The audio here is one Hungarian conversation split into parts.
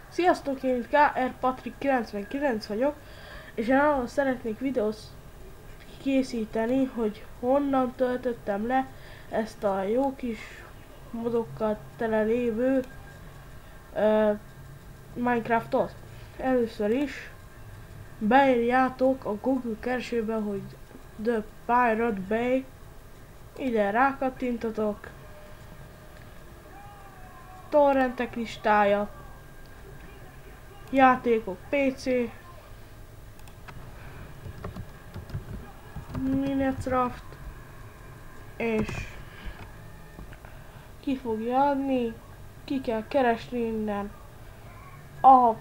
Sziasztok, én itt KR Patrik 99 vagyok, és én arról szeretnék videót készíteni, hogy honnan töltöttem le ezt a jó kis modokkal tele lévő Minecraftot. Először is beírjátok a Google keresőbe, hogy The Pirate Bay, ide rákattintatok, torrentek listája, játékok PC, Minecraft, és ki fogja adni, ki kell keresni innen a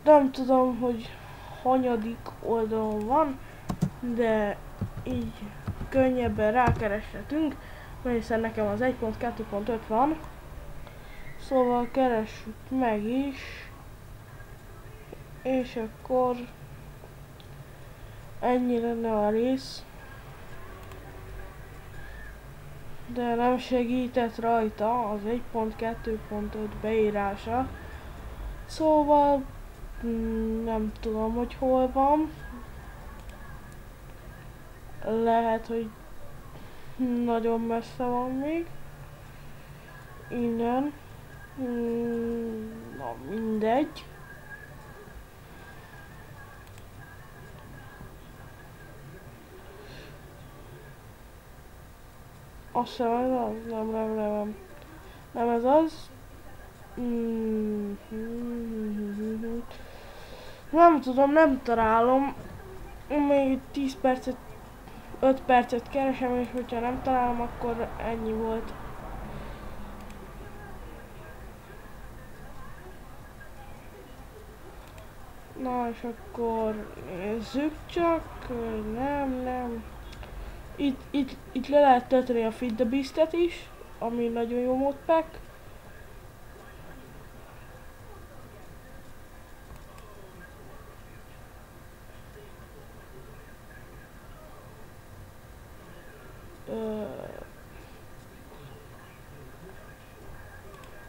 nem tudom, hogy hanyadik oldalon van, de így könnyebben rákereshetünk, mert hiszen nekem az 1.2.5 van, szóval keressük meg is, és akkor ennyi lenne a rész, de nem segített rajta az 1.2.5 beírása, szóval nem tudom, hogy hol van. Lehet, hogy nagyon messze van még. Innen. Na mindegy. Azt hiszem ez az? Nem ez az. Nem tudom, nem találom. Még 10 percet, 5 percet keresem, és hogyha nem találom, akkor ennyi volt. Na és akkor nézzük csak. Nem. Itt le lehet tölteni a Feed the Beast-et is, ami nagyon jó modpack.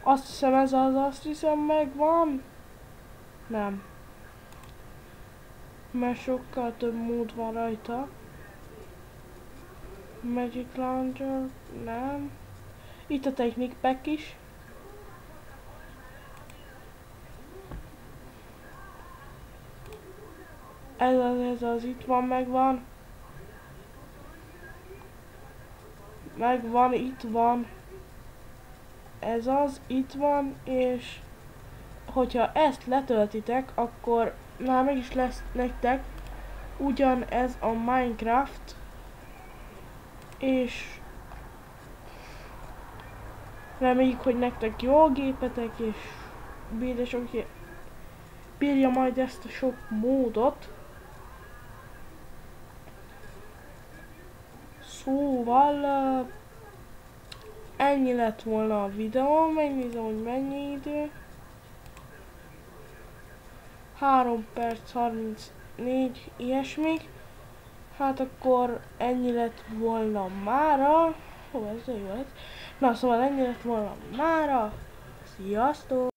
Azt hiszem ez az, azt hiszem megvan. Nem. Mert sokkal több mód van rajta. Magic Launcher, nem. Itt a Technic Pack is. Ez az, itt van, megvan. Megvan, itt van. Ez az, itt van, és hogyha ezt letöltitek, akkor már meg is lesz nektek ugyanez a Minecraft, és reméljük, hogy nektek jó a gépetek, és bírja majd ezt a sok módot. Szóval ennyi lett volna a videó, megnézem, hogy mennyi idő. 3 perc 34, ilyesmi. Hát akkor ennyi lett volna mára. Hova ez jó lett? Na szóval ennyi lett volna mára. Sziasztok!